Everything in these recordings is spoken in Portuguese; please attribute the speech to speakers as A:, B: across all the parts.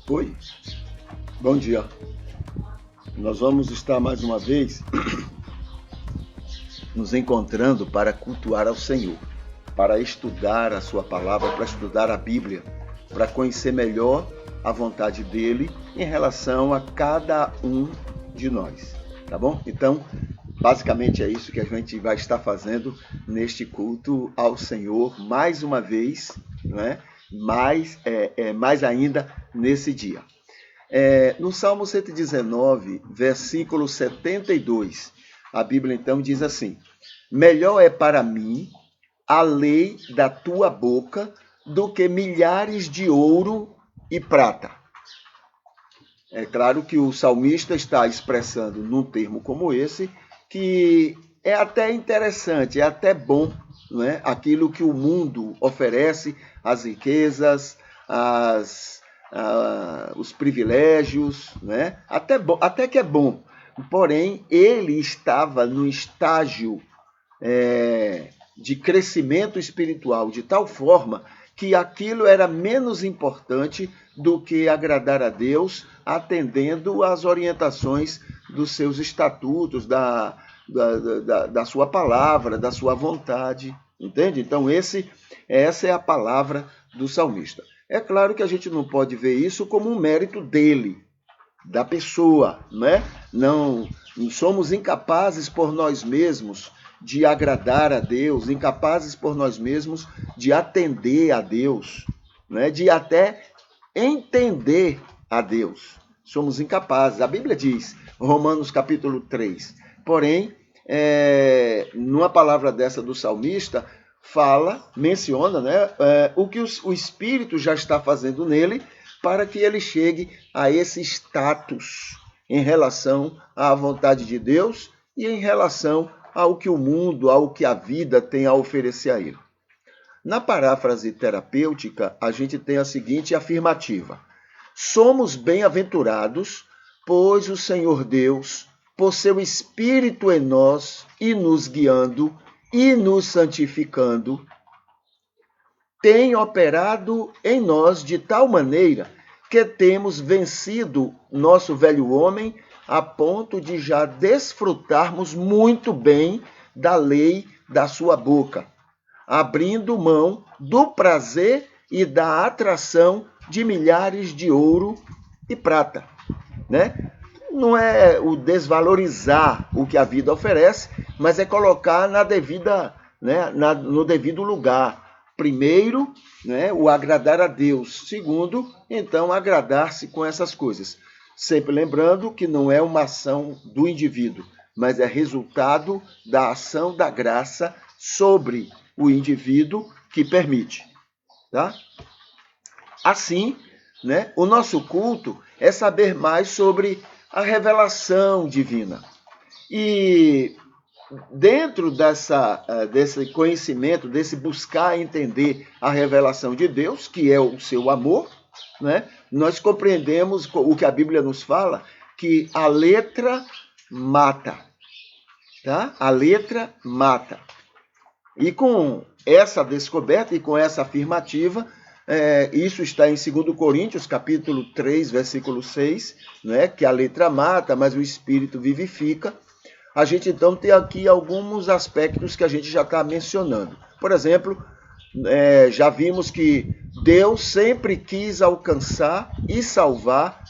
A: Oi, bom dia. Nós vamos estar mais uma vez nos encontrando para cultuar ao Senhor, para estudar a sua palavra, para estudar a Bíblia, para conhecer melhor a vontade dele em relação a cada um de nós, tá bom? Então, basicamente é isso que a gente vai estar fazendo neste culto ao Senhor, mais uma vez, né? Mais ainda nesse dia. No Salmo 119, versículo 72, a Bíblia então diz assim: melhor é para mim a lei da tua boca do que milhares de ouro e prata. É claro que o salmista está expressando num termo como esse, que é até interessante, é até bom, não é? Aquilo que o mundo oferece, as riquezas, os privilégios, né? Até que é bom. Porém, ele estava no estágio de crescimento espiritual, de tal forma que aquilo era menos importante do que agradar a Deus, atendendo às orientações dos seus estatutos, da sua palavra, da sua vontade, entende? Então, essa é a palavra do salmista. É claro que a gente não pode ver isso como um mérito dele, da pessoa, né? Não somos incapazes por nós mesmos de agradar a Deus, incapazes por nós mesmos de atender a Deus, né? De até entender a Deus. Somos incapazes. A Bíblia diz, Romanos capítulo 3, porém, numa palavra dessa do salmista, menciona, né, o que o Espírito já está fazendo nele para que ele chegue a esse status em relação à vontade de Deus e em relação ao que o mundo, ao que a vida tem a oferecer a ele. Na paráfrase terapêutica, a gente tem a seguinte afirmativa: somos bem-aventurados, pois o Senhor Deus, por seu Espírito em nós e nos guiando e nos santificando, tem operado em nós de tal maneira que temos vencido nosso velho homem a ponto de já desfrutarmos muito bem da lei da sua boca, abrindo mão do prazer e da atração de milhares de ouro e prata, né? Não é o desvalorizar o que a vida oferece, mas é colocar na devida, né, no devido lugar. Primeiro, né, o agradar a Deus. Segundo, então, agradar-se com essas coisas. Sempre lembrando que não é uma ação do indivíduo, mas é resultado da ação da graça sobre o indivíduo que permite. Tá? Assim, né, o nosso culto é saber mais sobre a revelação divina. E dentro desse conhecimento, desse buscar entender a revelação de Deus, que é o seu amor, né, nós compreendemos o que a Bíblia nos fala, que a letra mata. Tá? A letra mata. E com essa descoberta e com essa afirmativa, isso está em 2 Coríntios, capítulo 3, versículo 6, né, que a letra mata, mas o Espírito vivifica. a gente então tem aqui alguns aspectos que a gente já está mencionando. Por exemplo, já vimos que Deus sempre quis alcançar e salvar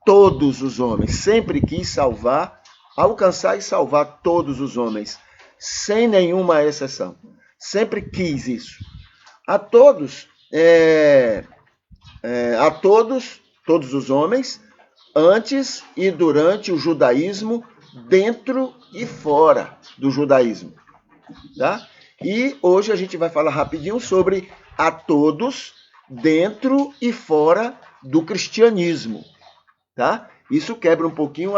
A: todos os homens. Sempre quis salvar, alcançar e salvar todos os homens, sem nenhuma exceção. Sempre quis isso. A todos, todos os homens, antes e durante o judaísmo, dentro e fora do judaísmo. Tá? E hoje a gente vai falar rapidinho sobre a todos, dentro e fora do cristianismo. Tá? Isso quebra um pouquinho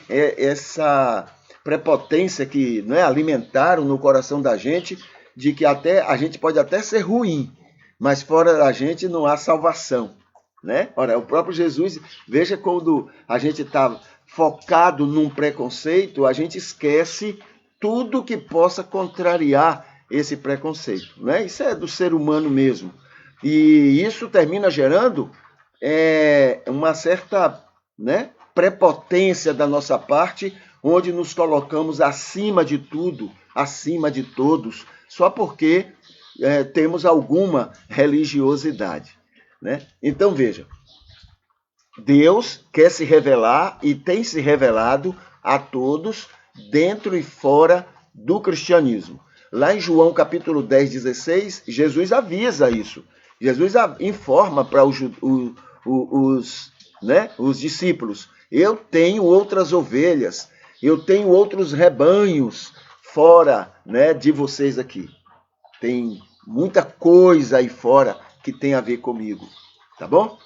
A: essa prepotência que alimentaram no coração da gente, de que a gente pode até ser ruim, mas fora da gente não há salvação. Né? Ora, o próprio Jesus, veja, quando a gente está focado num preconceito, a gente esquece tudo que possa contrariar esse preconceito. Né? Isso é do ser humano mesmo. E isso termina gerando uma certa prepotência da nossa parte, onde nos colocamos acima de tudo, acima de todos, só porque temos alguma religiosidade. Né? Então, veja, Deus quer se revelar e tem se revelado a todos, dentro e fora do cristianismo. Lá em João capítulo 10, 16, Jesus avisa isso. Jesus informa para os discípulos: eu tenho outras ovelhas, eu tenho outros rebanhos fora de vocês aqui. Tem muita coisa aí fora que tem a ver comigo, tá bom?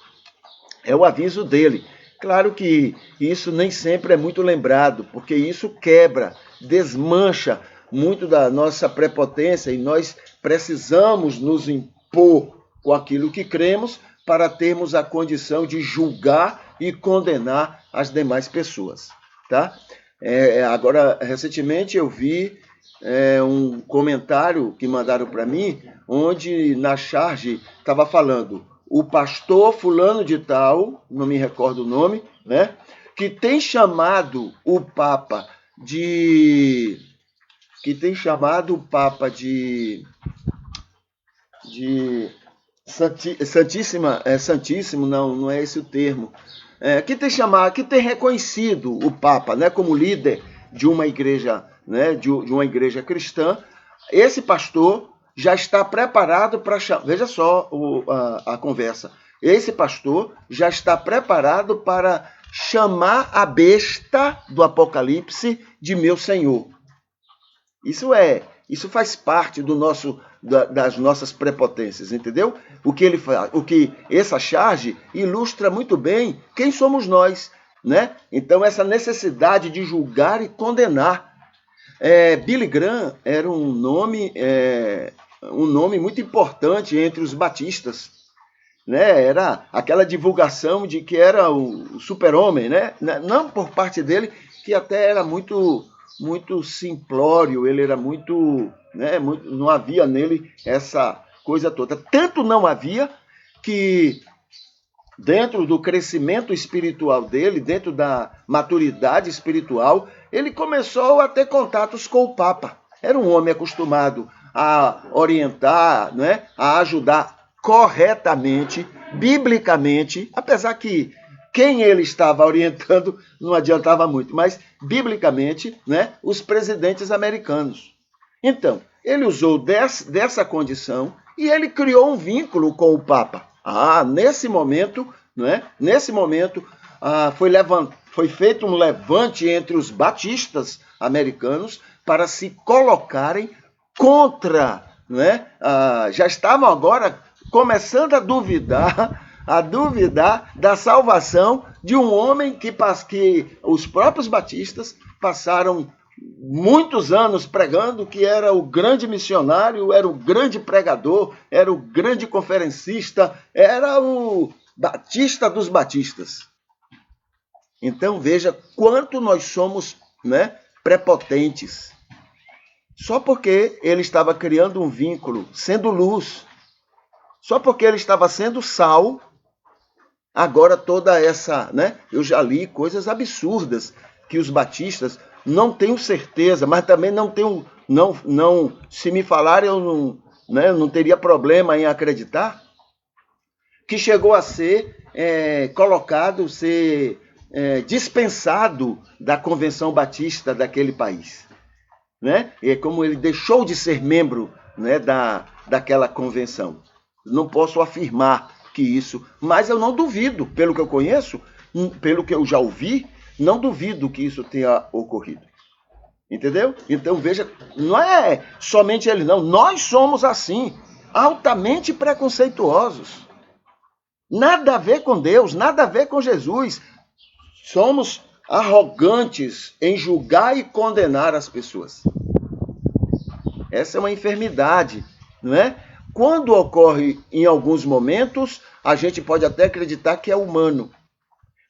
A: É o aviso dele. Claro que isso nem sempre é muito lembrado, porque isso quebra, desmancha muito da nossa prepotência e nós precisamos nos impor com aquilo que cremos para termos a condição de julgar e condenar as demais pessoas, tá? Agora, recentemente eu vi um comentário que mandaram para mim, onde na charge estava falando: o pastor fulano de tal, não me recordo o nome, que tem chamado o Papa de Santíssimo, não é esse o termo, que tem reconhecido o Papa, como líder de uma igreja, de uma igreja cristã. Esse pastor já está preparado para chamar. Veja só a conversa. Esse pastor já está preparado para chamar a besta do Apocalipse de meu Senhor. Isso faz parte das nossas prepotências, entendeu? O que essa charge ilustra muito bem quem somos nós, né? Então, essa necessidade de julgar e condenar. Billy Graham era um nome muito importante entre os batistas, né? Era aquela divulgação de que era o super-homem, né? Não por parte dele, que até era muito simplório, ele era muito, não havia nele essa coisa toda. Tanto não havia que dentro do crescimento espiritual dele, dentro da maturidade espiritual, ele começou a ter contatos com o Papa. Era um homem acostumado a orientar, a ajudar corretamente, biblicamente, apesar que quem ele estava orientando não adiantava muito, mas biblicamente, os presidentes americanos. Então, ele usou dessa condição e ele criou um vínculo com o Papa. Nesse momento, foi feito um levante entre os batistas americanos para se colocarem contra, já estavam agora começando a duvidar da salvação de um homem que os próprios batistas passaram muitos anos pregando, que era o grande missionário, era o grande pregador, era o grande conferencista, era o batista dos batistas. Então veja quanto nós somos, prepotentes. Só porque ele estava criando um vínculo, sendo luz, só porque ele estava sendo sal, agora toda essa, eu já li coisas absurdas que os batistas, não tenho certeza, mas também não tenho, se me falarem eu não teria problema em acreditar, que chegou a ser colocado, dispensado da Convenção Batista daquele país. Né? E como ele deixou de ser membro, né, daquela convenção. Não posso afirmar que isso, mas eu não duvido, pelo que eu conheço, pelo que eu já ouvi, não duvido que isso tenha ocorrido. Entendeu? Então veja, não é somente ele não, nós somos assim, altamente preconceituosos. Nada a ver com Deus, nada a ver com Jesus. Somos arrogantes em julgar e condenar as pessoas. Essa é uma enfermidade, não é? Quando ocorre em alguns momentos, a gente pode até acreditar que é humano.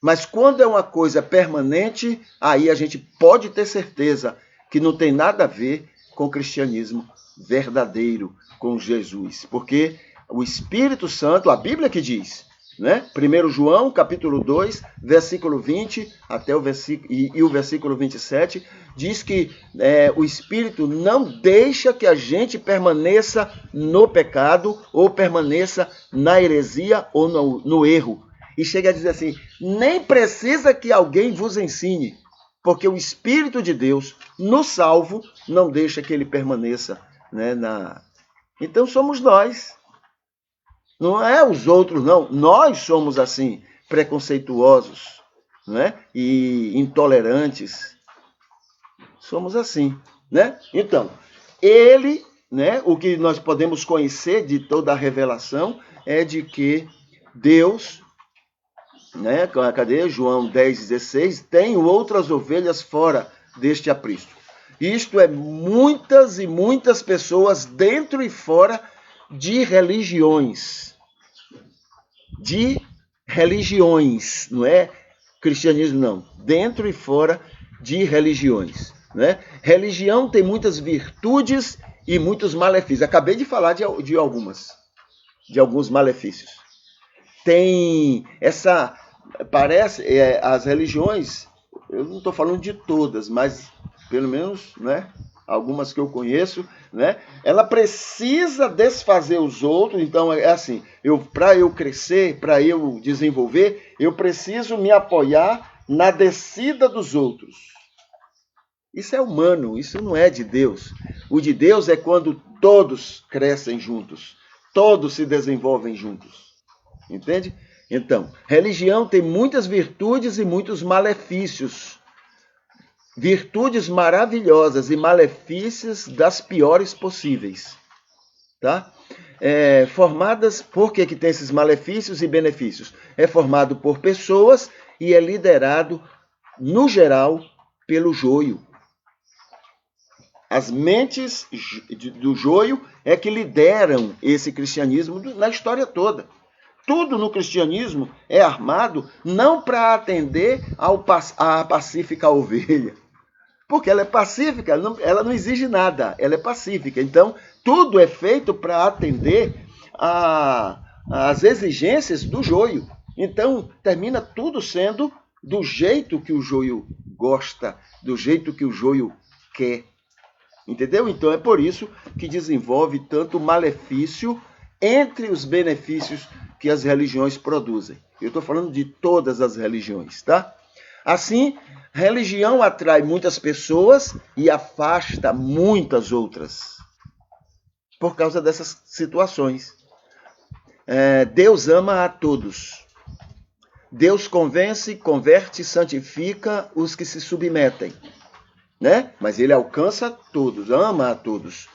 A: Mas quando é uma coisa permanente, aí a gente pode ter certeza que não tem nada a ver com o cristianismo verdadeiro, com Jesus. Porque o Espírito Santo, a Bíblia que diz, né? 1 João, capítulo 2, versículo 20 até o versículo 27, diz que o Espírito não deixa que a gente permaneça no pecado ou permaneça na heresia ou no erro. E chega a dizer assim, nem precisa que alguém vos ensine, porque o Espírito de Deus, no salvo, não deixa que ele permaneça, né, Então somos nós. Não é os outros, não. Nós somos assim, preconceituosos, né? E intolerantes. Somos assim, né? Então, ele, né? O que nós podemos conhecer de toda a revelação é de que Deus, né? Cadê? João 10,16, tem outras ovelhas fora deste aprisco. Isto é, muitas e muitas pessoas dentro e fora de religiões, não é cristianismo não, dentro e fora de religiões, né? Religião tem muitas virtudes e muitos malefícios. Acabei de falar de alguns malefícios. Tem as religiões, eu não estou falando de todas, mas pelo menos, né, algumas que eu conheço, né, ela precisa desfazer os outros. Então é assim, para eu crescer, para eu desenvolver, eu preciso me apoiar na descida dos outros. Isso é humano, isso não é de Deus. O de Deus é quando todos crescem juntos, todos se desenvolvem juntos. Entende? Então, religião tem muitas virtudes e muitos malefícios. Virtudes maravilhosas e malefícios das piores possíveis. Tá? Formadas, por que tem esses malefícios e benefícios? É formado por pessoas e é liderado, no geral, pelo joio. As mentes do joio é que lideram esse cristianismo na história toda. Tudo no cristianismo é armado não para atender à pacífica ovelha, porque ela é pacífica, ela não exige nada, ela é pacífica. Então, tudo é feito para atender às exigências do joio. Então, termina tudo sendo do jeito que o joio gosta, do jeito que o joio quer. Entendeu? Então, é por isso que desenvolve tanto malefício entre os benefícios que as religiões produzem. Eu estou falando de todas as religiões, tá? Assim, religião atrai muitas pessoas e afasta muitas outras. Por causa dessas situações. Deus ama a todos. Deus convence, converte e santifica os que se submetem. Né? Mas ele alcança todos, ama a todos.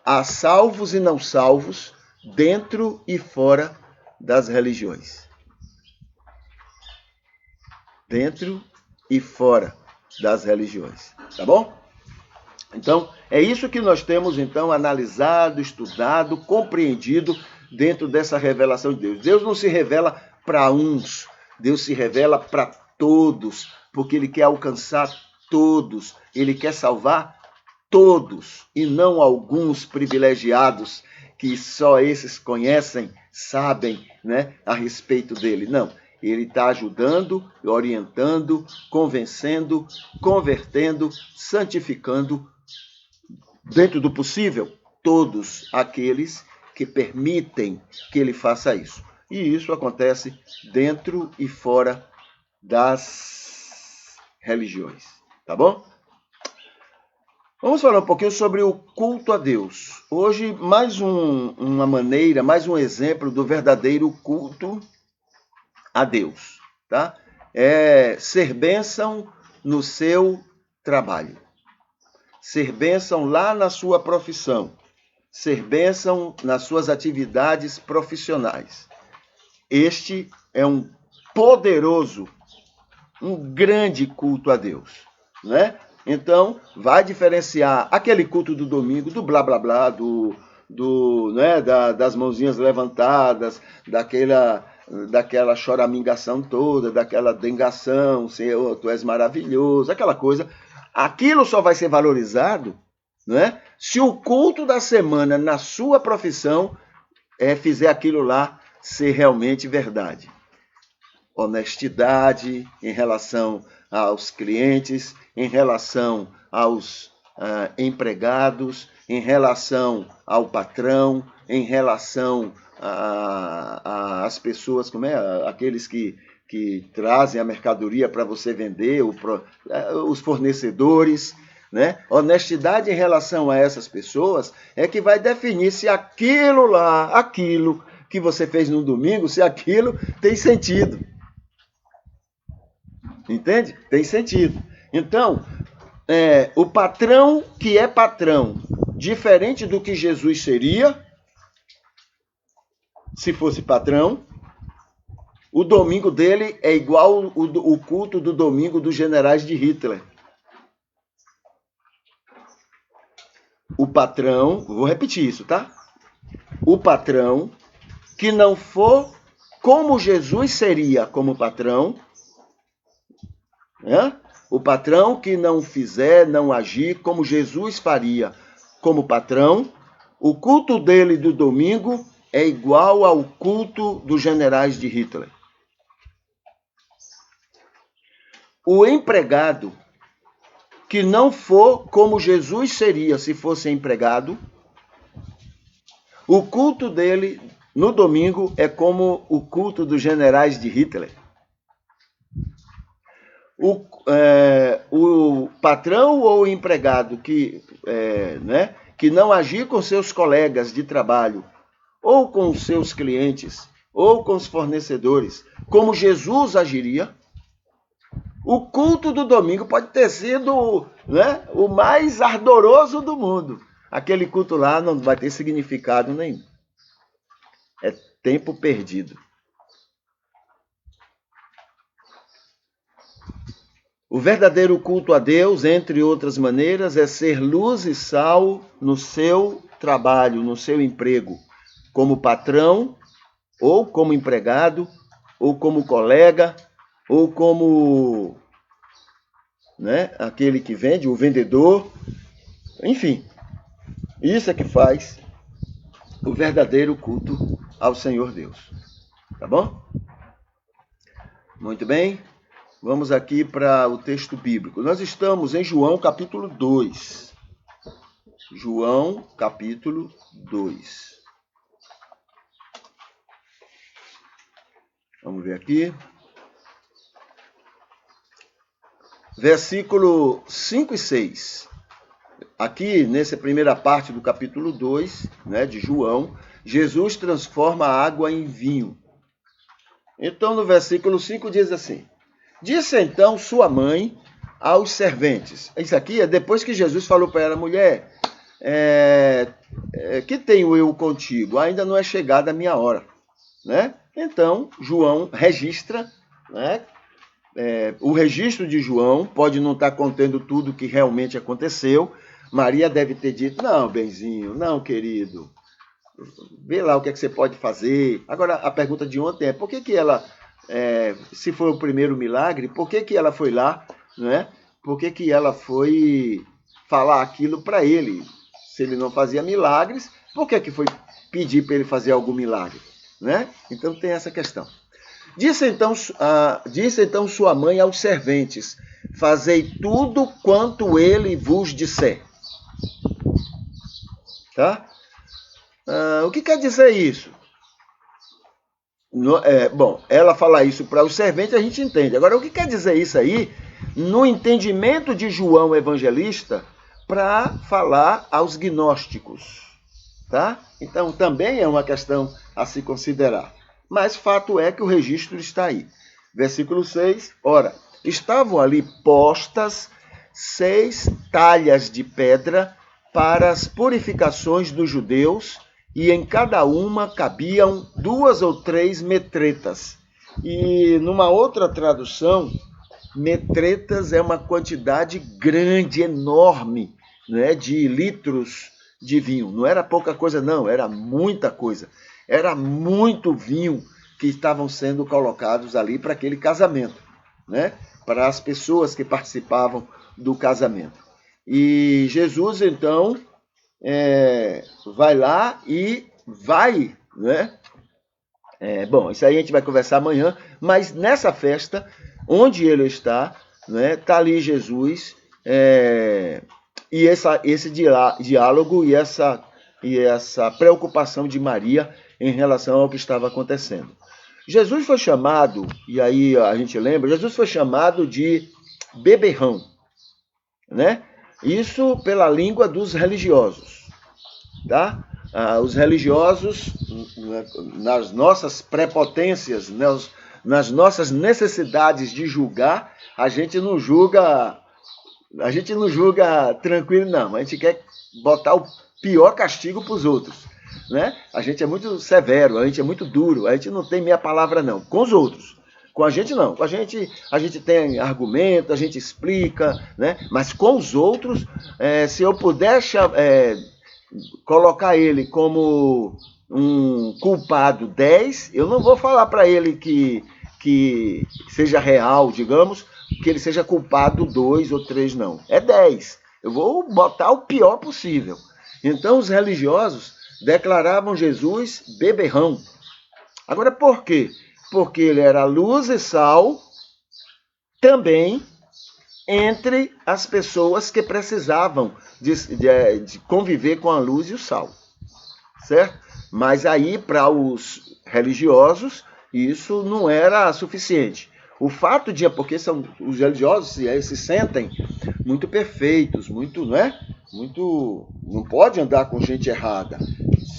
A: Há salvos e não salvos, dentro e fora das religiões. Dentro e fora das religiões. Tá bom? Então, é isso que nós temos, então, analisado, estudado, compreendido dentro dessa revelação de Deus. Deus não se revela para uns, Deus se revela para todos, porque ele quer alcançar todos, ele quer salvar todos, e não alguns privilegiados que só esses conhecem, sabem, né, a respeito dele. Não, Ele está ajudando, orientando, convencendo, convertendo, santificando, dentro do possível, todos aqueles que permitem que ele faça isso. E isso acontece dentro e fora das religiões. Tá bom? Vamos falar um pouquinho sobre o culto a Deus. Hoje, mais uma maneira, mais um exemplo do verdadeiro culto a Deus. Tá? É ser bênção no seu trabalho. Ser bênção lá na sua profissão. Ser bênção nas suas atividades profissionais. Este é um poderoso, um grande culto a Deus, né? Então, vai diferenciar aquele culto do domingo, do blá blá blá, né, das mãozinhas levantadas, daquela choramingação toda, daquela dengação, Senhor, tu és maravilhoso, aquela coisa. Aquilo só vai ser valorizado, né, se o culto da semana na sua profissão fizer aquilo lá ser realmente verdade. Honestidade em relação aos clientes, em relação aos empregados, em relação ao patrão, em relação às pessoas, aqueles que trazem a mercadoria para você vender, os fornecedores, né? Honestidade em relação a essas pessoas é que vai definir se aquilo que você fez no domingo, se aquilo tem sentido. Entende? Tem sentido. Então, o patrão que é patrão, diferente do que Jesus seria, se fosse patrão, o domingo dele é igual o culto do domingo dos generais de Hitler. O patrão, vou repetir isso, tá? O patrão que não for como Jesus seria como patrão, né? O patrão que não fizer, não agir como Jesus faria como patrão, o culto dele do domingo é igual ao culto dos generais de Hitler. O empregado que não for como Jesus seria se fosse empregado, o culto dele no domingo é como o culto dos generais de Hitler. O patrão ou o empregado que não agir com seus colegas de trabalho, ou com os seus clientes, ou com os fornecedores, como Jesus agiria, o culto do domingo pode ter sido, né, o mais ardoroso do mundo. Aquele culto lá não vai ter significado nenhum. É tempo perdido. O verdadeiro culto a Deus, entre outras maneiras, é ser luz e sal no seu trabalho, no seu emprego, como patrão, ou como empregado, ou como colega, ou como, né, aquele que vende, o vendedor. Enfim, isso é que faz o verdadeiro culto ao Senhor Deus. Tá bom? Muito bem. Vamos aqui para o texto bíblico. Nós estamos em João capítulo 2. João capítulo 2. Vamos ver aqui. Versículo 5 e 6. Aqui, nessa primeira parte do capítulo 2, né, de João, Jesus transforma a água em vinho. Então, no versículo 5 diz assim: Disse então sua mãe aos serventes. Isso aqui é depois que Jesus falou para ela: mulher, que tenho eu contigo? Ainda não é chegada a minha hora. Né? Então, João registra, né? O registro de João pode não estar contendo tudo o que realmente aconteceu. Maria deve ter dito: não, benzinho, não, querido, vê lá o que é que você pode fazer. Agora, a pergunta de ontem é: por que ela, se foi o primeiro milagre, por que ela foi lá, né? Por que ela foi falar aquilo para ele? Se ele não fazia milagres, por que foi pedir para ele fazer algum milagre? Né? Então tem essa questão. Disse então sua mãe aos serventes: fazei tudo quanto ele vos disser. Tá? O que quer dizer isso? Bom, ela fala isso para os serventes, a gente entende. Agora, o que quer dizer isso aí, no entendimento de João Evangelista, para falar aos gnósticos? Tá? Então, também é uma questão a se considerar. Mas fato é que o registro está aí. Versículo 6, ora, estavam ali postas 6 talhas de pedra para as purificações dos judeus, e em cada uma cabiam 2 ou 3 metretas. E numa outra tradução, metretas é uma quantidade grande, enorme, né, de litros de vinho. Não era pouca coisa, não, era muita coisa. Era muito vinho que estavam sendo colocados ali para aquele casamento, né, para as pessoas que participavam do casamento. E Jesus, então, vai lá e vai, né? Bom, isso aí a gente vai conversar amanhã, mas nessa festa, onde ele está, né, tá ali Jesus, e esse diálogo e essa preocupação de Maria em relação ao que estava acontecendo. Jesus foi chamado, e aí a gente lembra, Jesus foi chamado de beberrão, né? Isso pela língua dos religiosos, tá? Os religiosos, nas nossas prepotências, nas nossas necessidades de julgar, a gente não julga tranquilo, não. A gente quer botar o pior castigo para os outros, né? A gente é muito severo, a gente é muito duro, a gente não tem meia palavra, não. Com os outros. Com a gente, não. Com a gente tem argumento, a gente explica, né? Mas com os outros, se eu puder colocar ele como um culpado 10, eu não vou falar para ele que seja real, digamos, que ele seja culpado 2 ou 3, não. É 10. Eu vou botar o pior possível. Então, os religiosos declaravam Jesus beberrão. Agora, por quê? Porque ele era luz e sal também entre as pessoas que precisavam de conviver com a luz e o sal, certo? Mas aí, para os religiosos, isso não era suficiente. O fato porque os religiosos se sentem muito perfeitos, muito, não é? Não pode andar com gente errada,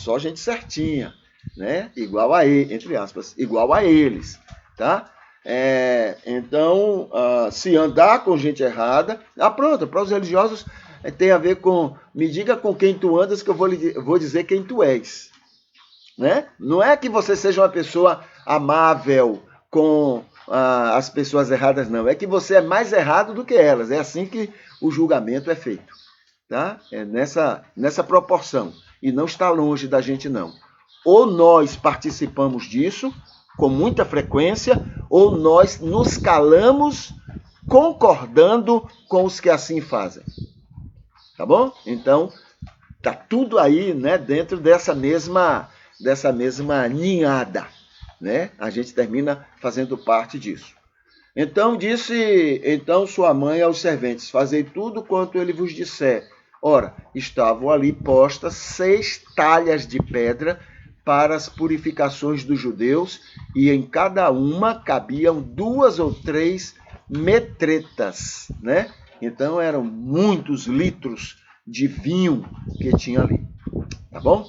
A: só gente certinha, né? Igual a ele, entre aspas, igual a eles, tá? Então, se andar com gente errada, pronto, para os religiosos tem a ver com, me diga com quem tu andas que eu vou dizer quem tu és, né? Não é que você seja uma pessoa amável com as pessoas erradas, não. É que você é mais errado do que elas. É assim que o julgamento é feito, tá? É nessa proporção. E não está longe da gente, não. Ou nós participamos disso com muita frequência, ou nós nos calamos concordando com os que assim fazem. Tá bom? Então, tá tudo aí, né, dentro dessa mesma ninhada, né? A gente termina fazendo parte disso. Então disse sua mãe aos serventes: fazei tudo quanto ele vos disser. Ora, estavam ali postas 6 talhas de pedra para as purificações dos judeus, e em cada uma cabiam 2 ou 3 metretas, né? Então eram muitos litros de vinho que tinha ali. Tá bom?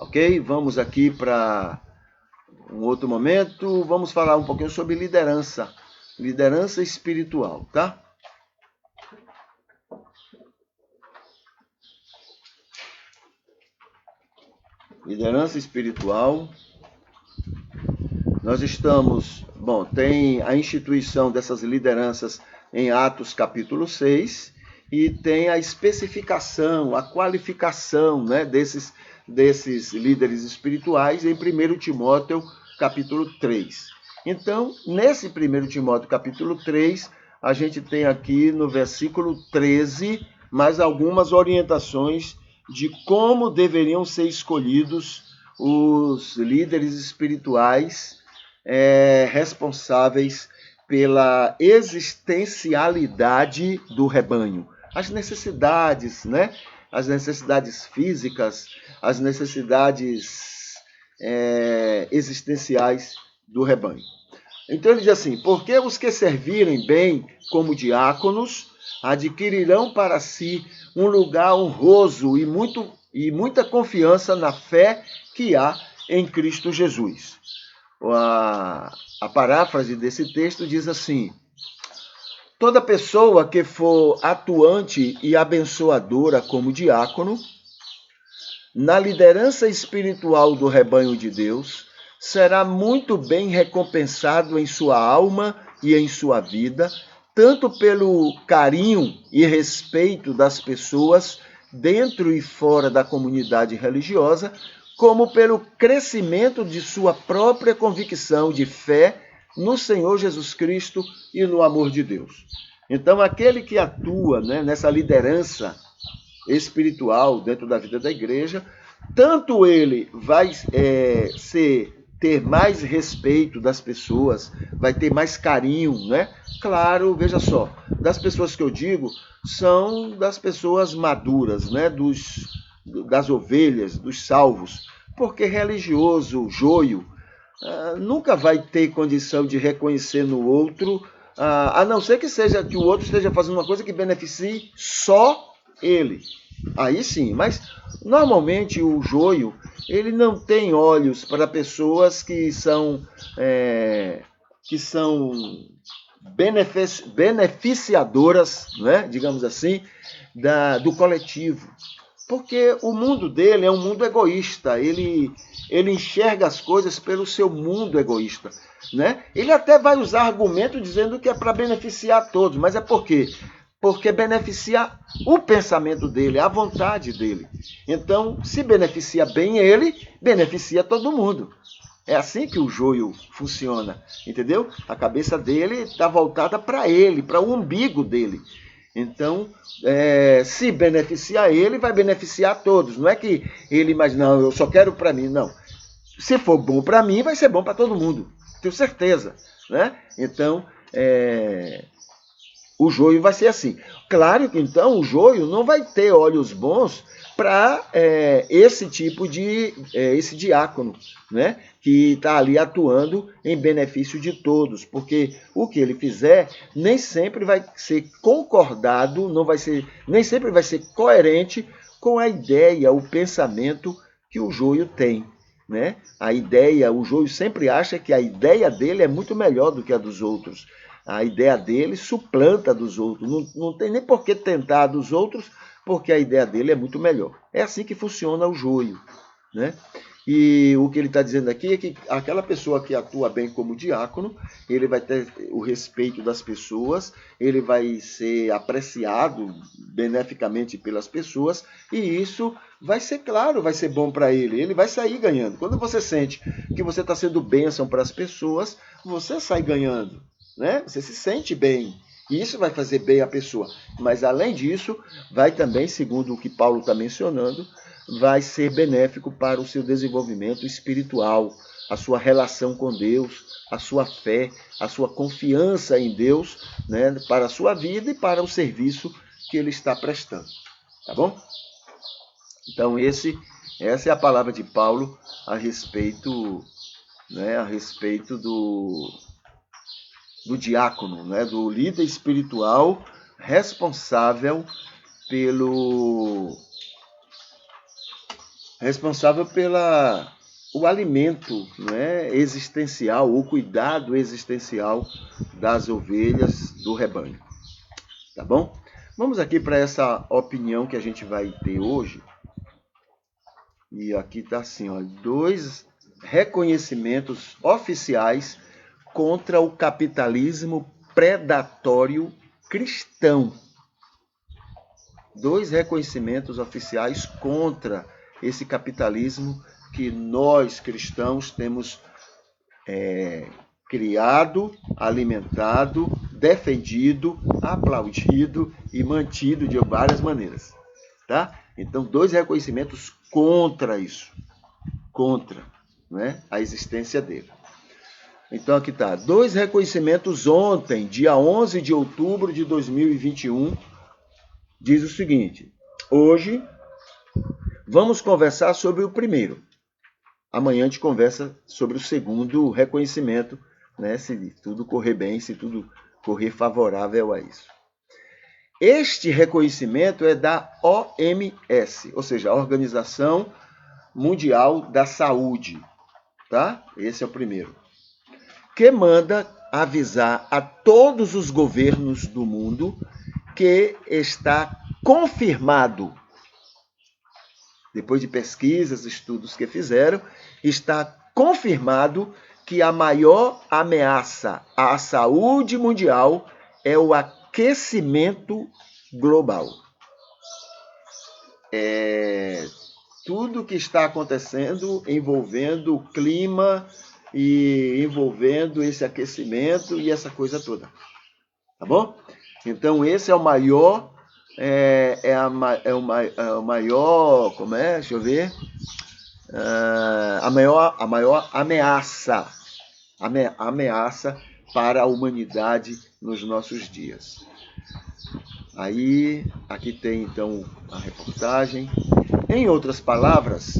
A: Ok? Vamos aqui para um outro momento. Vamos falar um pouquinho sobre liderança. Liderança espiritual, tá? Liderança espiritual. Nós estamos... Bom, tem a instituição dessas lideranças em Atos capítulo 6 e tem a especificação, a qualificação, né, desses líderes espirituais em 1 Timóteo capítulo 3. Então, nesse 1 Timóteo capítulo 3, a gente tem aqui no versículo 13 mais algumas orientações de como deveriam ser escolhidos os líderes espirituais responsáveis pela existencialidade do rebanho. As necessidades, né? As necessidades físicas, as necessidades existenciais do rebanho. Então ele diz assim, porque os que servirem bem como diáconos adquirirão para si um lugar honroso e muita confiança na fé que há em Cristo Jesus. A paráfrase desse texto diz assim, toda pessoa que for atuante e abençoadora como diácono, na liderança espiritual do rebanho de Deus, será muito bem recompensado em sua alma e em sua vida, tanto pelo carinho e respeito das pessoas dentro e fora da comunidade religiosa, como pelo crescimento de sua própria convicção de fé no Senhor Jesus Cristo e no amor de Deus. Então, aquele que atua, né, nessa liderança espiritual dentro da vida da igreja, tanto ele vai ter mais respeito das pessoas, vai ter mais carinho, né? Claro, veja só, das pessoas que eu digo, são das pessoas maduras, né? Das ovelhas, dos salvos, porque religioso, joio, nunca vai ter condição de reconhecer no outro, a não ser que o outro esteja fazendo uma coisa que beneficie só ele. Aí sim, mas normalmente o joio, ele não tem olhos para pessoas que são beneficiadoras, né, digamos assim, do coletivo. Porque o mundo dele é um mundo egoísta, ele enxerga as coisas pelo seu mundo egoísta. Né? Ele até vai usar argumento dizendo que é para beneficiar todos, mas é por quê? Porque beneficia o pensamento dele, a vontade dele. Então, se beneficia bem ele, beneficia todo mundo. É assim que o joio funciona, entendeu? A cabeça dele está voltada para ele, para o umbigo dele. Então, se beneficiar ele, vai beneficiar todos. Não é que ele imagina, não, eu só quero para mim. Não. Se for bom para mim, vai ser bom para todo mundo. Tenho certeza. Né? Então, o joio vai ser assim. Claro que, então, o joio não vai ter olhos bons para esse tipo de esse diácono, né? Que está ali atuando em benefício de todos, porque o que ele fizer nem sempre vai ser concordado, nem sempre vai ser coerente com a ideia, o pensamento que o joio tem. Né? O joio sempre acha que a ideia dele é muito melhor do que a dos outros. A ideia dele suplanta a dos outros. Não tem nem por que tentar a dos outros, porque a ideia dele é muito melhor. É assim que funciona o joio. Né? E o que ele está dizendo aqui é que aquela pessoa que atua bem como diácono, ele vai ter o respeito das pessoas, ele vai ser apreciado beneficamente pelas pessoas, e isso vai ser claro, vai ser bom para ele vai sair ganhando. Quando você sente que você está sendo bênção para as pessoas, você sai ganhando, né? Você se sente bem. E isso vai fazer bem à pessoa. Mas, além disso, vai também, segundo o que Paulo está mencionando, vai ser benéfico para o seu desenvolvimento espiritual, a sua relação com Deus, a sua fé, a sua confiança em Deus, né, para a sua vida e para o serviço que ele está prestando. Tá bom? Então, essa é a palavra de Paulo a respeito do diácono, né, do líder espiritual responsável pelo o alimento, né, existencial, o cuidado existencial das ovelhas do rebanho. Tá bom? Vamos aqui para essa opinião que a gente vai ter hoje. E aqui está assim, ó, 2 reconhecimentos oficiais contra o capitalismo predatório cristão. 2 reconhecimentos oficiais contra esse capitalismo que nós cristãos temos criado, alimentado, defendido, aplaudido e mantido de várias maneiras. Tá? Então, 2 reconhecimentos contra isso, contra, né, a existência dele. Então aqui está, 2 reconhecimentos ontem, dia 11 de outubro de 2021, diz o seguinte: hoje vamos conversar sobre o primeiro. Amanhã a gente conversa sobre o segundo reconhecimento, né? Se tudo correr bem, se tudo correr favorável a isso. Este reconhecimento é da OMS, ou seja, a Organização Mundial da Saúde, tá? Esse é o primeiro. Que manda avisar a todos os governos do mundo que está confirmado, depois de pesquisas, estudos que fizeram, está confirmado que a maior ameaça à saúde mundial é o aquecimento global. Tudo que está acontecendo envolvendo o clima e envolvendo esse aquecimento e essa coisa toda. Tá bom? Então, esse é o maior... o maior... Como é? Deixa eu ver. A maior ameaça. Ameaça para a humanidade nos nossos dias. Aí, aqui tem, então, a reportagem. Em outras palavras,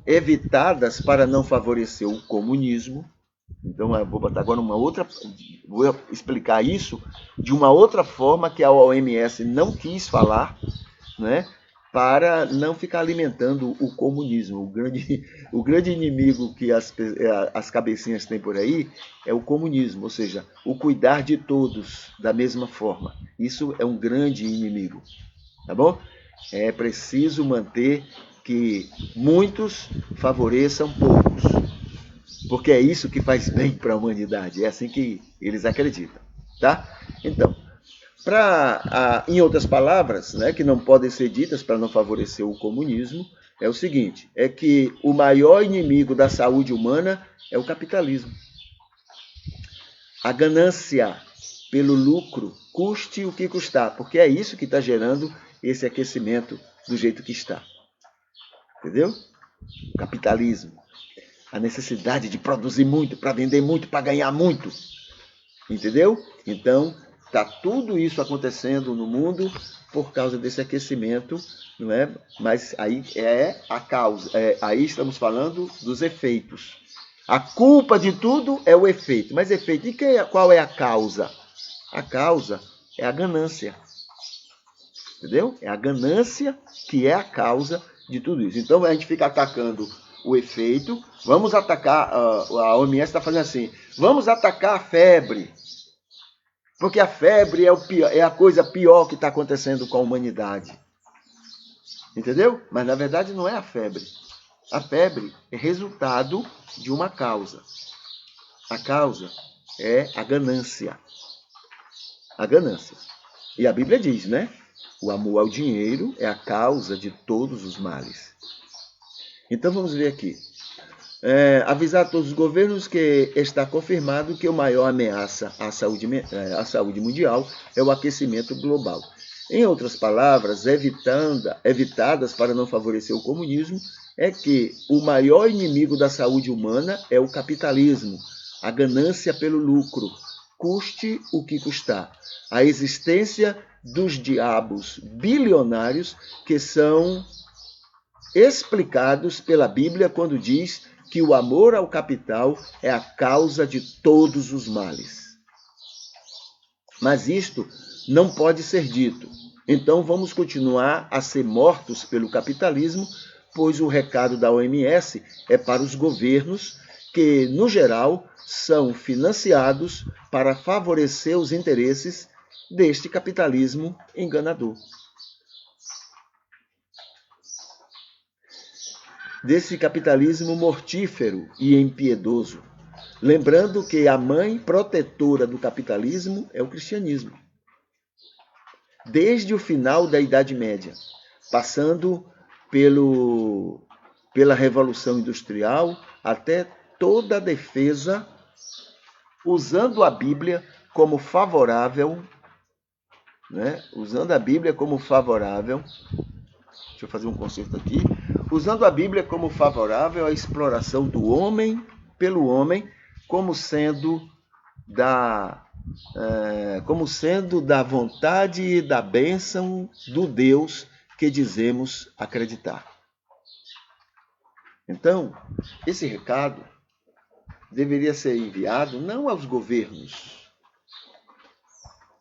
A: evitadas para não favorecer o comunismo. Então, eu vou botar agora vou explicar isso de uma outra forma que a OMS não quis falar, né? Para não ficar alimentando o comunismo. O grande inimigo que as cabecinhas têm por aí é o comunismo, ou seja, o cuidar de todos da mesma forma. Isso é um grande inimigo, tá bom? É preciso manter que muitos favoreçam poucos, porque é isso que faz bem para a humanidade, é assim que eles acreditam, tá? Então, em outras palavras, né, que não podem ser ditas para não favorecer o comunismo, é o seguinte, é que o maior inimigo da saúde humana é o capitalismo. A ganância pelo lucro, custe o que custar, porque é isso que está gerando esse aquecimento do jeito que está. Entendeu? O capitalismo. A necessidade de produzir muito, para vender muito, para ganhar muito. Entendeu? Então, está tudo isso acontecendo no mundo por causa desse aquecimento, não é? Mas aí é a causa. Aí estamos falando dos efeitos. A culpa de tudo é o efeito. Mas efeito, qual é a causa? A causa é a ganância. Entendeu? É a ganância que é a causa de tudo isso. Então a gente fica atacando o efeito. Vamos atacar, a OMS está fazendo assim, vamos atacar a febre. Porque a febre é a coisa pior que está acontecendo com a humanidade. Entendeu? Mas na verdade não é a febre. A febre é resultado de uma causa. A causa é a ganância. A ganância. E a Bíblia diz, né? O amor ao dinheiro é a causa de todos os males. Então vamos ver aqui. Avisar a todos os governos que está confirmado que a maior ameaça à saúde mundial é o aquecimento global. Em outras palavras, evitadas para não favorecer o comunismo, é que o maior inimigo da saúde humana é o capitalismo, a ganância pelo lucro, custe o que custar, a existência dos diabos bilionários que são explicados pela Bíblia quando diz que o amor ao capital é a causa de todos os males. Mas isto não pode ser dito. Então vamos continuar a ser mortos pelo capitalismo, pois o recado da OMS é para os governos que, no geral, são financiados para favorecer os interesses deste capitalismo enganador. Desse capitalismo mortífero e impiedoso. Lembrando que a mãe protetora do capitalismo é o cristianismo. Desde o final da Idade Média, passando pela Revolução Industrial, até toda a defesa, usando a Bíblia como favorável, né? Usando a Bíblia como favorável. Deixa eu fazer um concerto aqui. Usando a Bíblia como favorável à exploração do homem pelo homem, como sendo da vontade e da bênção do Deus que dizemos acreditar. Então, esse recado deveria ser enviado não aos governos,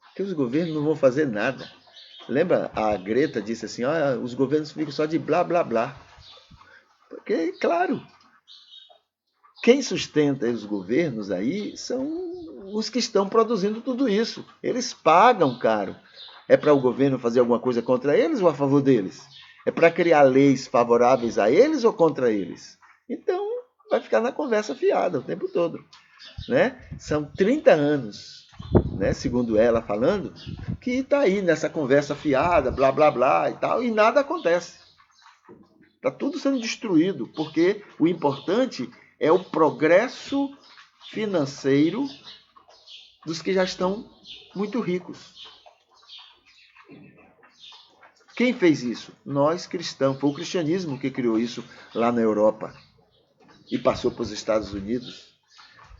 A: porque os governos não vão fazer nada. Lembra, a Greta disse assim, os governos ficam só de blá, blá, blá. Porque, claro, quem sustenta os governos aí são os que estão produzindo tudo isso. Eles pagam caro. É para o governo fazer alguma coisa contra eles ou a favor deles? É para criar leis favoráveis a eles ou contra eles? Então, vai ficar na conversa fiada o tempo todo. Né? São 30 anos, né, segundo ela falando, que está aí nessa conversa fiada, blá, blá, blá e tal, e nada acontece. Está tudo sendo destruído, porque o importante é o progresso financeiro dos que já estão muito ricos. Quem fez isso? Nós cristãos. Foi o cristianismo que criou isso lá na Europa e passou para os Estados Unidos.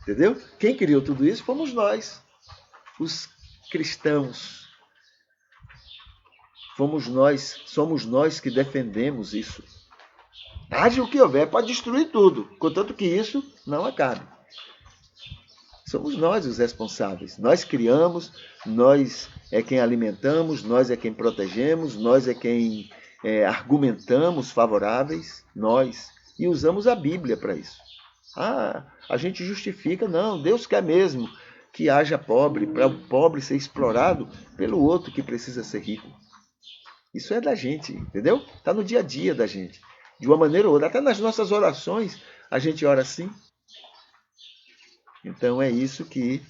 A: Entendeu? Quem criou tudo isso fomos nós, os cristãos. Somos nós que defendemos isso. Haja o que houver, pode destruir tudo, contanto que isso não acabe. Somos nós os responsáveis. Nós criamos, nós é quem alimentamos, nós é quem protegemos, nós é quem argumentamos favoráveis, nós. E usamos a Bíblia para isso. A gente justifica, não, Deus quer mesmo que haja pobre, para o pobre ser explorado pelo outro que precisa ser rico. Isso é da gente, entendeu? Está no dia a dia da gente. De uma maneira ou outra. Até nas nossas orações, a gente ora assim. Então é isso que,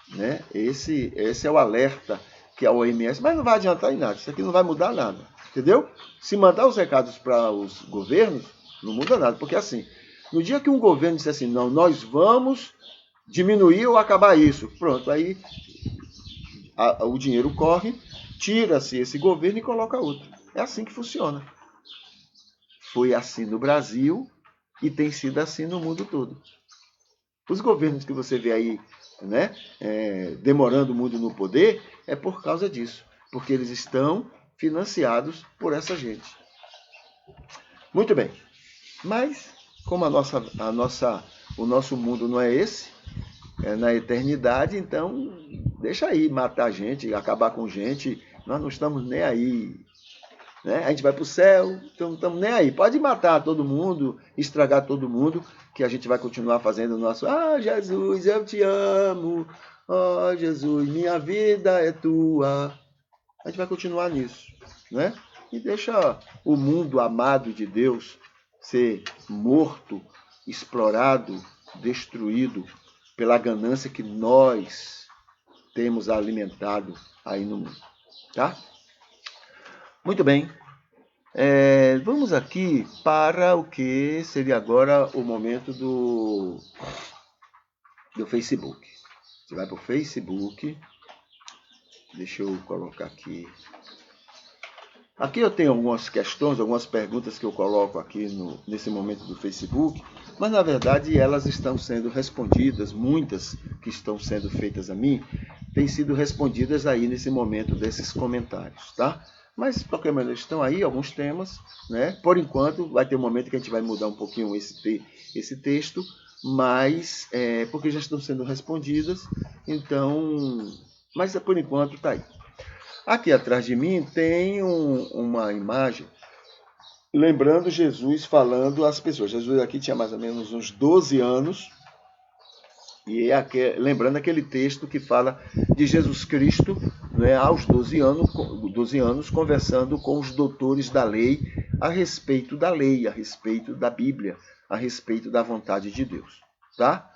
A: né? Esse é o alerta que a OMS, mas não vai adiantar em nada, isso aqui não vai mudar nada, entendeu? Se mandar os recados para os governos, não muda nada, porque assim, no dia que um governo disser assim, não, nós vamos diminuir ou acabar isso, pronto, aí o dinheiro corre, tira-se esse governo e coloca outro. É assim que funciona. Foi assim no Brasil e tem sido assim no mundo todo. Os governos que você vê aí, né, demorando muito no poder, é por causa disso. Porque eles estão financiados por essa gente. Muito bem. Mas, como o nosso mundo não é esse, é na eternidade, então deixa aí matar gente, acabar com gente. Nós não estamos nem aí. Né? A gente vai para o céu, então não estamos nem aí. Pode matar todo mundo, estragar todo mundo, que a gente vai continuar fazendo o nosso Jesus, eu te amo. Jesus, minha vida é tua. A gente vai continuar nisso. Né? E deixa o mundo amado de Deus ser morto, explorado, destruído pela ganância que nós temos alimentado aí no mundo. Tá? Muito bem. Vamos aqui para o que seria agora o momento do Facebook. Você vai para o Facebook. Deixa eu colocar aqui. Aqui eu tenho algumas questões, algumas perguntas que eu coloco aqui nesse momento do Facebook, mas na verdade elas estão sendo respondidas, muitas que estão sendo feitas a mim, têm sido respondidas aí nesse momento desses comentários, tá? Mas, de qualquer maneira, estão aí alguns temas, né? Por enquanto, vai ter um momento que a gente vai mudar um pouquinho esse texto, mas porque já estão sendo respondidas, então... Mas, por enquanto, está aí. Aqui atrás de mim tem uma imagem lembrando Jesus falando às pessoas. Jesus aqui tinha mais ou menos uns 12 anos, e lembrando aquele texto que fala de Jesus Cristo, né, aos 12 anos, conversando com os doutores da lei, a respeito da lei, a respeito da Bíblia, a respeito da vontade de Deus. Tá?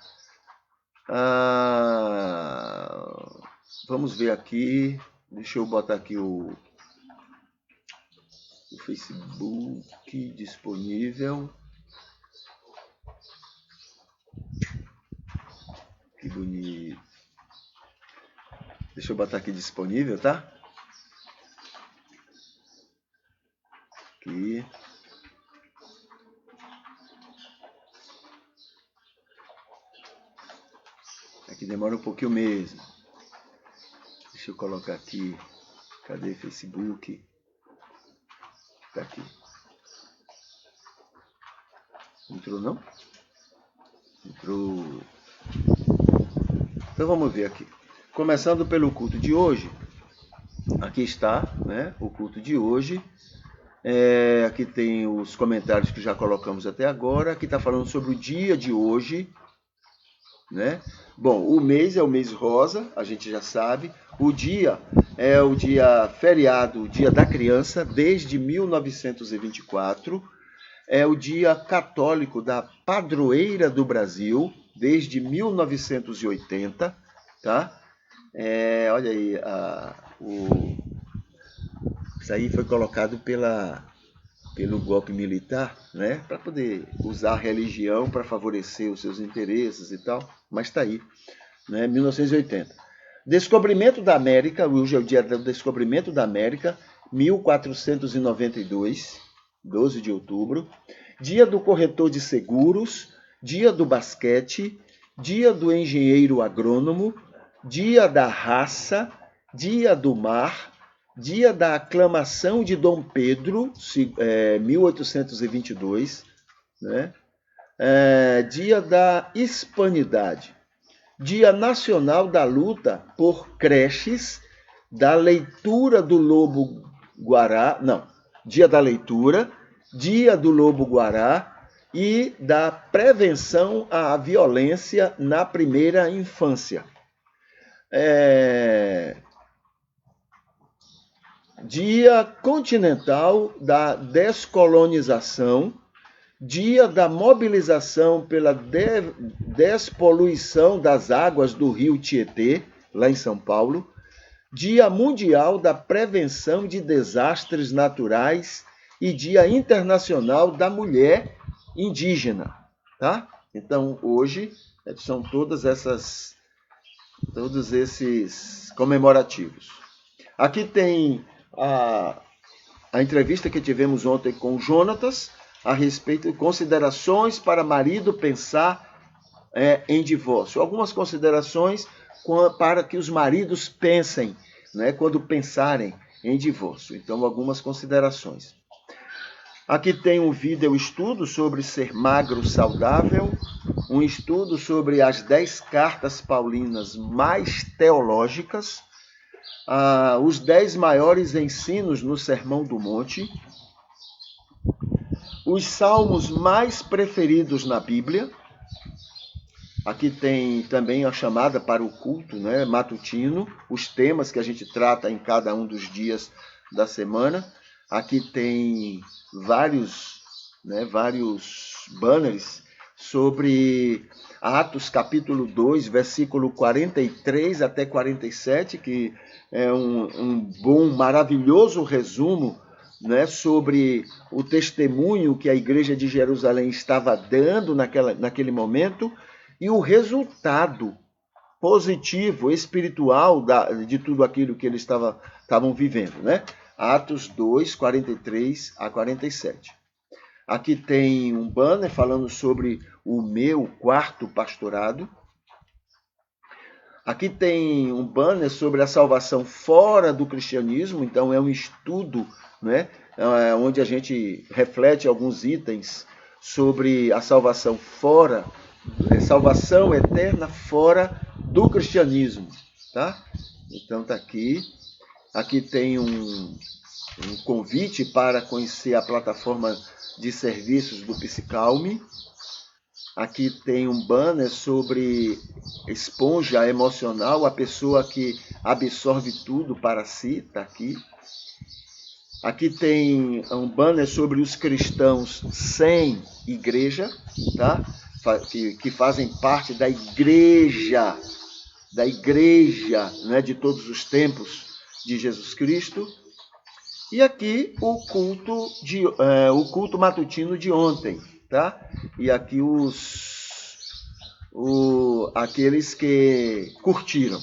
A: Vamos ver aqui. Deixa eu botar aqui o Facebook disponível. Que bonito. Deixa eu botar aqui disponível, tá? Aqui. demora um pouquinho mesmo. Deixa eu colocar aqui. Cadê Facebook? Tá aqui. Entrou não? Entrou. Então vamos ver aqui. Começando pelo culto de hoje. Aqui está, né? O culto de hoje. Aqui tem os comentários que já colocamos até agora. Aqui está falando sobre o dia de hoje, né? Bom, o mês é o mês rosa, a gente já sabe. O dia é o dia feriado, o dia da criança, desde 1924. É o dia católico da padroeira do Brasil, desde 1980, tá? Olha aí, isso aí foi colocado pelo golpe militar, né? Para poder usar a religião para favorecer os seus interesses e tal, mas está aí, né? 1980. Descobrimento da América, hoje é o dia do descobrimento da América, 1492, 12 de outubro. Dia do corretor de seguros, dia do basquete, dia do engenheiro agrônomo, dia da raça, dia do mar, dia da aclamação de Dom Pedro, 1822, né? Dia da hispanidade, dia nacional da luta por creches, da leitura do lobo-guará, dia da leitura, dia do lobo-guará e da prevenção à violência na primeira infância. Dia continental da descolonização, dia da mobilização pela despoluição das águas do rio Tietê, lá em São Paulo, dia mundial da prevenção de desastres naturais e dia internacional da mulher indígena, tá? Então, hoje são todos esses comemorativos. Aqui tem a entrevista que tivemos ontem com o Jonatas a respeito de considerações para marido pensar em divórcio. Algumas considerações para que os maridos pensem, né, quando pensarem em divórcio. Então, algumas considerações. Aqui tem um vídeo estudo sobre ser magro saudável, um estudo sobre as 10 cartas paulinas mais teológicas, os 10 maiores ensinos no Sermão do Monte, os salmos mais preferidos na Bíblia. Aqui tem também a chamada para o culto, né, matutino, os temas que a gente trata em cada um dos dias da semana. Aqui tem vários banners sobre Atos capítulo 2, versículo 43 até 47, que é um bom, maravilhoso resumo, né, sobre o testemunho que a igreja de Jerusalém estava dando naquele momento e o resultado positivo, espiritual de tudo aquilo que eles estavam vivendo, né? Atos 2, 43 a 47. Aqui tem um banner falando sobre o meu quarto pastorado. Aqui tem um banner sobre a salvação fora do cristianismo, então é um estudo, né, onde a gente reflete alguns itens sobre a salvação salvação eterna fora do cristianismo, tá? Então tá aqui. Aqui tem um convite para conhecer a plataforma de serviços do Psicalme. Aqui tem um banner sobre esponja emocional, a pessoa que absorve tudo para si, está aqui. Aqui tem um banner sobre os cristãos sem igreja, tá? Que fazem parte da igreja, né, de todos os tempos de Jesus Cristo. E aqui o culto matutino de ontem, tá? E aqui aqueles que curtiram.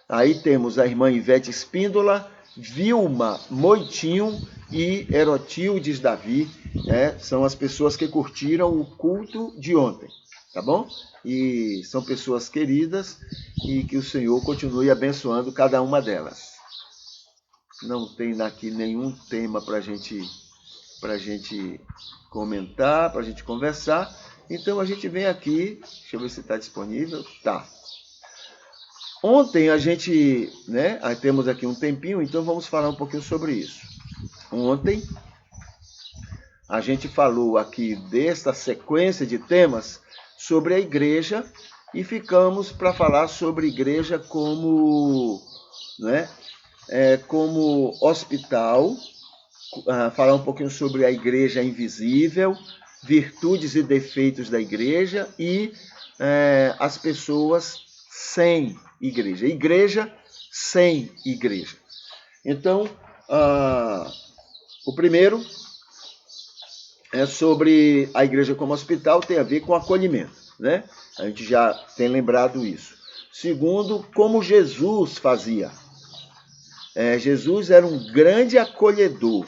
A: Aí temos a irmã Ivete Espíndola, Vilma Moitinho e Erotildes Davi, né? São as pessoas que curtiram o culto de ontem. tá bom? E são pessoas queridas e que o Senhor continue abençoando cada uma delas. Não tem aqui nenhum tema para gente comentar, para a gente conversar. Então a gente vem aqui, deixa eu ver se está disponível. Tá. Ontem a gente, né, temos aqui um tempinho, então vamos falar um pouquinho sobre isso. Ontem a gente falou aqui desta sequência de temas sobre a igreja e ficamos para falar sobre a igreja como, né, como hospital, falar um pouquinho sobre a igreja invisível, virtudes e defeitos da igreja e as pessoas sem igreja. Igreja sem igreja. Então, o primeiro é sobre a igreja como hospital, tem a ver com acolhimento, né? A gente já tem lembrado isso. Segundo, como Jesus fazia. Jesus era um grande acolhedor,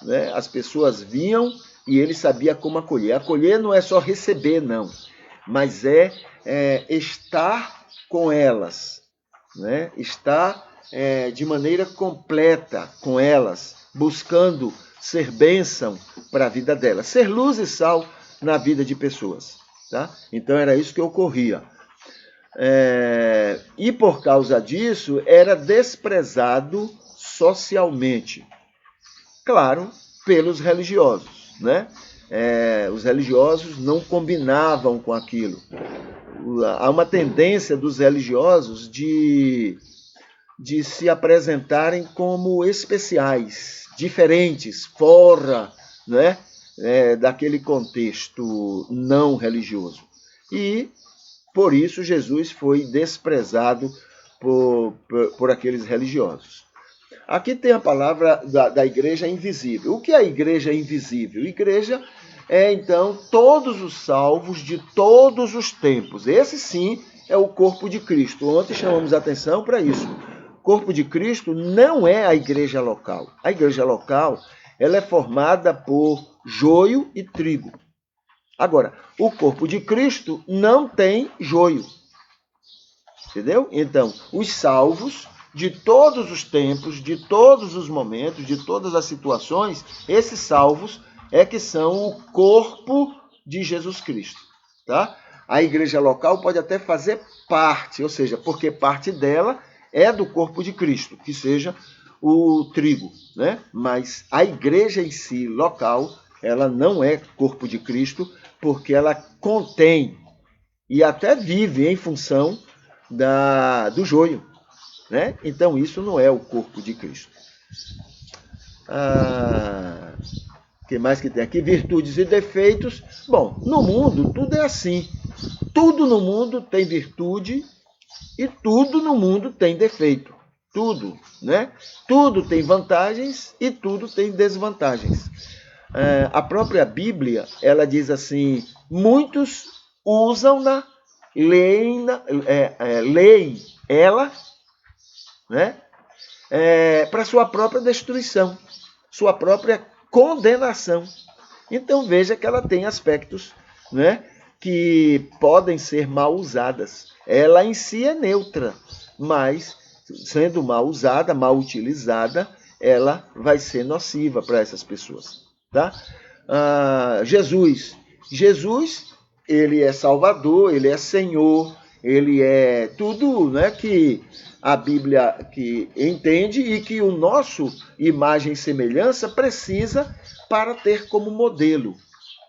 A: né? As pessoas vinham e ele sabia como acolher. Acolher não é só receber, não, mas estar com elas, né? Estar de maneira completa com elas, buscando ser bênção para a vida delas, ser luz e sal na vida de pessoas. Tá? Então era isso que ocorria. E por causa disso era desprezado socialmente. Claro, pelos religiosos, né? Os religiosos não combinavam com aquilo. Há uma tendência dos religiosos de se apresentarem como especiais, diferentes, fora, né, daquele contexto não religioso. E, por isso, Jesus foi desprezado por aqueles religiosos. Aqui tem a palavra da igreja invisível. O que é a igreja invisível? Igreja então, todos os salvos de todos os tempos. Esse, sim, é o corpo de Cristo. Ontem chamamos a atenção para isso. O corpo de Cristo não é a igreja local. A igreja local ela é formada por joio e trigo. Agora, o corpo de Cristo não tem joio. Entendeu? Então, os salvos de todos os tempos, de todos os momentos, de todas as situações, esses salvos que são o corpo de Jesus Cristo. Tá? A igreja local pode até fazer parte, ou seja, porque parte dela é do corpo de Cristo, que seja o trigo, né? Mas a igreja em si, local, ela não é corpo de Cristo, porque ela contém e até vive em função do joio, né? Então isso não é o corpo de Cristo. O que mais que tem aqui? Virtudes e defeitos. Bom, no mundo tudo é assim. Tudo no mundo tem virtude e tudo no mundo tem defeito. Tudo, né? Tudo tem vantagens e tudo tem desvantagens. A própria Bíblia, ela diz assim, muitos usam-na, leem ela, né? Para sua própria destruição, sua própria condenação. Então veja que ela tem aspectos, né, que podem ser mal usadas. Ela em si é neutra, mas sendo mal usada, mal utilizada, ela vai ser nociva para essas pessoas. Tá? Jesus, ele é Salvador, ele é Senhor, ele é tudo, né, que a Bíblia que entende e que o nosso imagem e semelhança precisa para ter como modelo,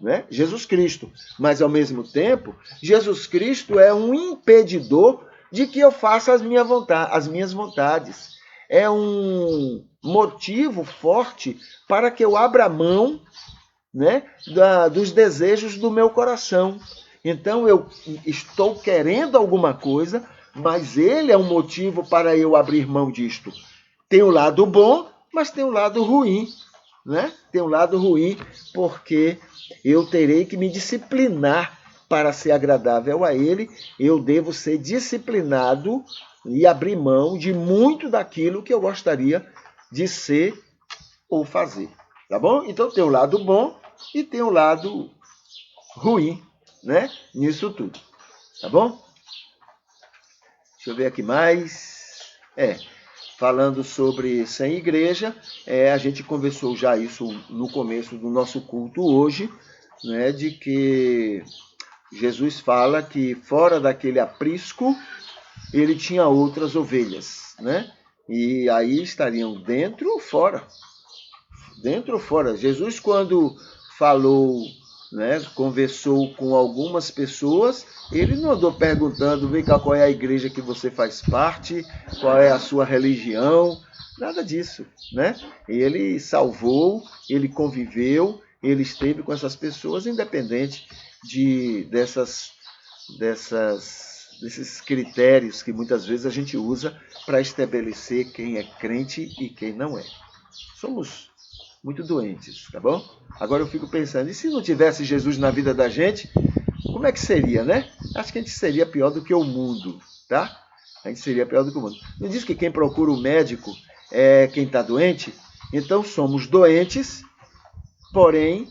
A: né? Jesus Cristo. Mas, ao mesmo tempo, Jesus Cristo é um impedidor de que eu faça as minhas vontades. É um motivo forte para que eu abra mão, né, dos desejos do meu coração. Então, eu estou querendo alguma coisa, mas ele é um motivo para eu abrir mão disto. Tem o lado bom, mas tem o lado ruim, né? Tem um lado ruim porque eu terei que me disciplinar para ser agradável a ele. Eu devo ser disciplinado e abrir mão de muito daquilo que eu gostaria de ser ou fazer. Tá bom? Então tem o lado bom e tem o lado ruim, né, nisso tudo. Tá bom? Deixa eu ver aqui mais. Falando sobre sem igreja, a gente conversou já isso no começo do nosso culto hoje, né, de que Jesus fala que fora daquele aprisco, ele tinha outras ovelhas, né? E aí estariam dentro ou fora. Dentro ou fora. Jesus, quando falou, né, conversou com algumas pessoas, ele não andou perguntando, vem cá, qual é a igreja que você faz parte, qual é a sua religião, nada disso, né? Ele salvou, ele conviveu, ele esteve com essas pessoas, independente desses critérios que muitas vezes a gente usa para estabelecer quem é crente e quem não é. Somos muito doentes, tá bom? Agora eu fico pensando, e se não tivesse Jesus na vida da gente, como é que seria, né? Acho que a gente seria pior do que o mundo, tá? A gente seria pior do que o mundo. Não diz que quem procura o médico é quem está doente? Então somos doentes, porém,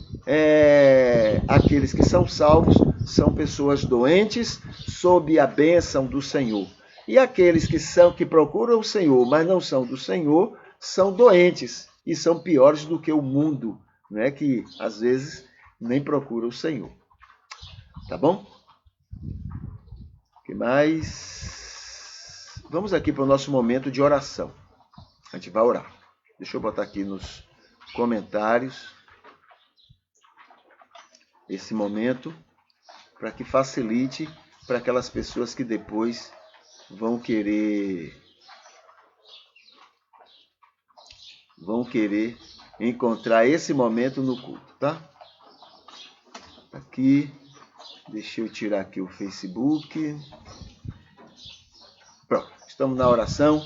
A: aqueles que são salvos são pessoas doentes sob a bênção do Senhor. E aqueles que procuram o Senhor, mas não são do Senhor, são doentes e são piores do que o mundo, né, que às vezes nem procura o Senhor. Tá bom? O que mais? Vamos aqui para o nosso momento de oração. A gente vai orar. Deixa eu botar aqui nos comentários esse momento para que facilite para aquelas pessoas que depois vão querer encontrar esse momento no culto, tá? Aqui, deixa eu tirar aqui o Facebook. Pronto, estamos na oração.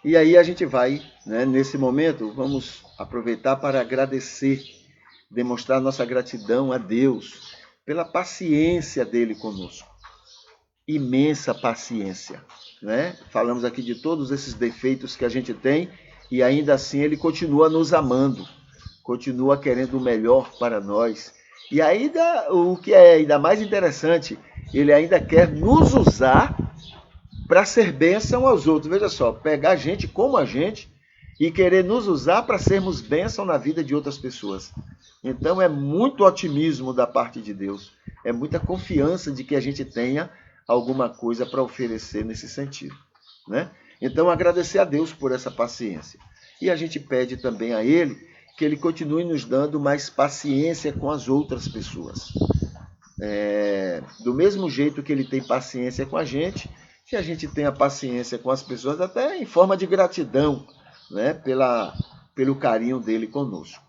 A: E aí a gente vai, né, nesse momento, vamos aproveitar para agradecer, demonstrar nossa gratidão a Deus pela paciência dele conosco. Imensa paciência, né? Falamos aqui de todos esses defeitos que a gente tem e ainda assim ele continua nos amando, continua querendo o melhor para nós. E ainda, o que é ainda mais interessante, ele ainda quer nos usar para ser bênção aos outros. Veja só, pegar gente como a gente e querer nos usar para sermos bênção na vida de outras pessoas. Então é muito otimismo da parte de Deus, é muita confiança de que a gente tenha alguma coisa para oferecer nesse sentido, né? Então agradecer a Deus por essa paciência. E a gente pede também a Ele que Ele continue nos dando mais paciência com as outras pessoas. Do mesmo jeito que Ele tem paciência com a gente, que a gente tenha paciência com as pessoas, até em forma de gratidão, né, pelo carinho dele conosco.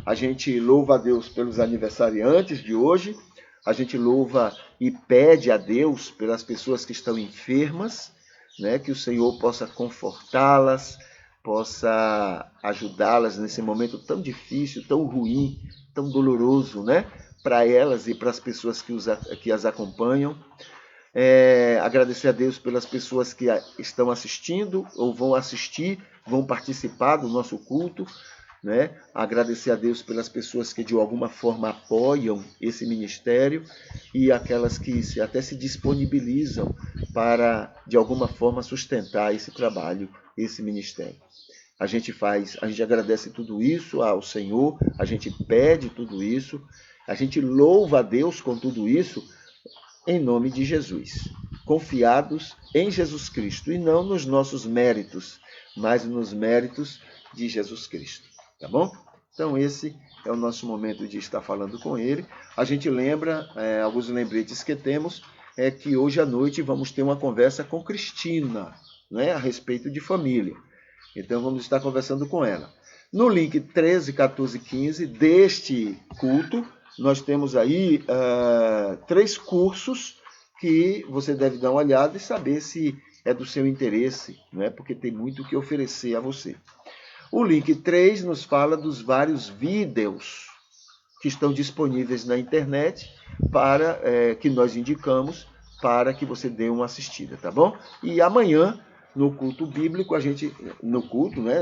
A: A gente louva a Deus pelos aniversariantes de hoje, a gente louva e pede a Deus pelas pessoas que estão enfermas, né, que o Senhor possa confortá-las, possa ajudá-las nesse momento tão difícil, tão ruim, tão doloroso, né, para elas e para as pessoas que as acompanham. Agradecer a Deus pelas pessoas que estão assistindo ou vão assistir, vão participar do nosso culto, né? Agradecer a Deus pelas pessoas que de alguma forma apoiam esse ministério e aquelas que até se disponibilizam para de alguma forma sustentar esse trabalho, esse ministério. A gente agradece tudo isso ao Senhor, a gente pede tudo isso, a gente louva a Deus com tudo isso, em nome de Jesus, confiados em Jesus Cristo, e não nos nossos méritos, mas nos méritos de Jesus Cristo, tá bom? Então esse é o nosso momento de estar falando com Ele. A gente lembra, alguns lembretes que temos, que hoje à noite vamos ter uma conversa com Cristina, né, a respeito de família. Então vamos estar conversando com ela. No link 13, 14, 15 deste culto, nós temos aí 3 cursos que você deve dar uma olhada e saber se é do seu interesse, né? Porque tem muito o que oferecer a você. O link 3 nos fala dos vários vídeos que estão disponíveis na internet para que nós indicamos para que você dê uma assistida, tá bom? E amanhã, no culto bíblico,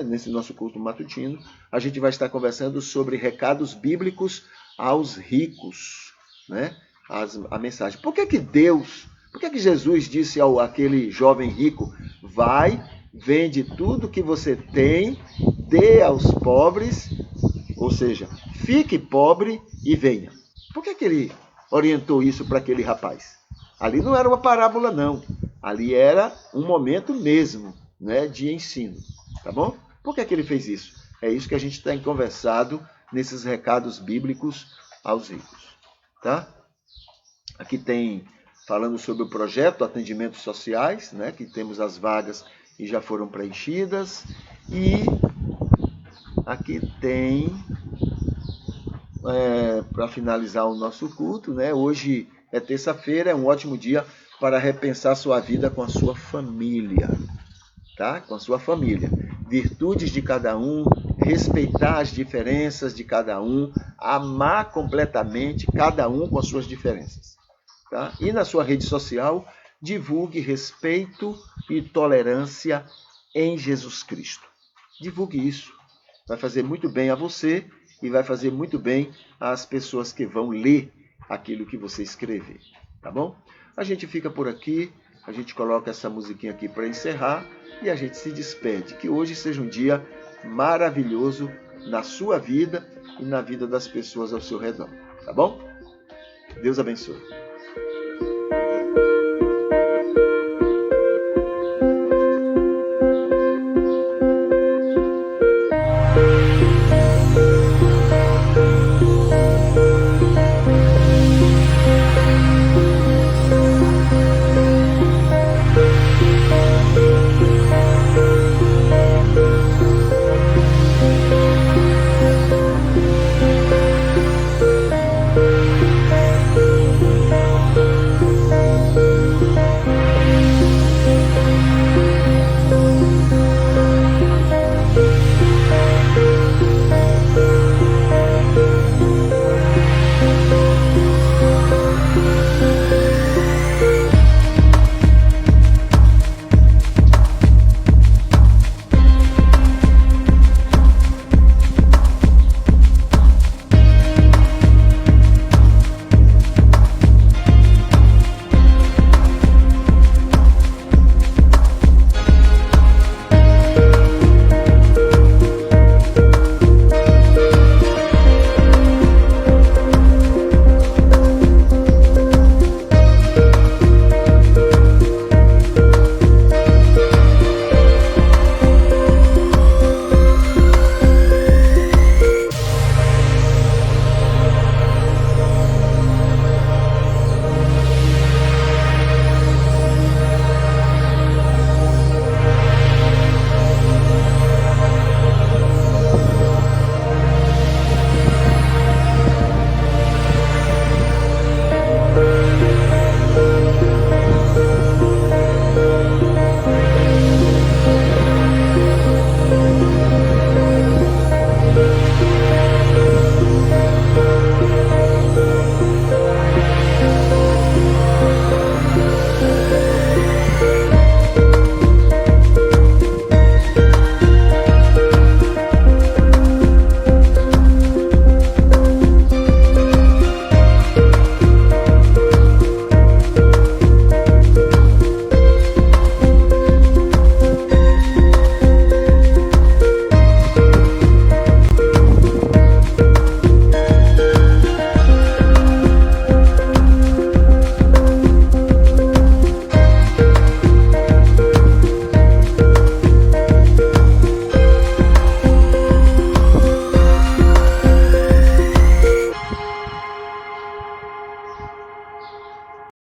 A: nesse nosso culto matutino, a gente vai estar conversando sobre recados bíblicos aos ricos, né? a mensagem. Por que Jesus disse àquele jovem rico, vai, vende tudo que você tem, dê aos pobres, ou seja, fique pobre e venha? Por que ele orientou isso para aquele rapaz? Ali não era uma parábola, não. Ali era um momento mesmo, né, de ensino. Tá bom? Por que ele fez isso? É isso que a gente tem conversado nesses recados bíblicos aos ricos. Tá? Aqui tem falando sobre o projeto Atendimentos Sociais, né, que temos as vagas e já foram preenchidas. E aqui tem, para finalizar o nosso culto, né, hoje é terça-feira, é um ótimo dia para repensar sua vida com a sua família. Tá? Com a sua família. Virtudes de cada um, respeitar as diferenças de cada um, amar completamente cada um com as suas diferenças. Tá? E na sua rede social, divulgue respeito e tolerância em Jesus Cristo. Divulgue isso. Vai fazer muito bem a você e vai fazer muito bem às pessoas que vão ler aquilo que você escrever. Tá bom? A gente fica por aqui, a gente coloca essa musiquinha aqui para encerrar e a gente se despede. Que hoje seja um dia maravilhoso na sua vida e na vida das pessoas ao seu redor. Tá bom? Deus abençoe.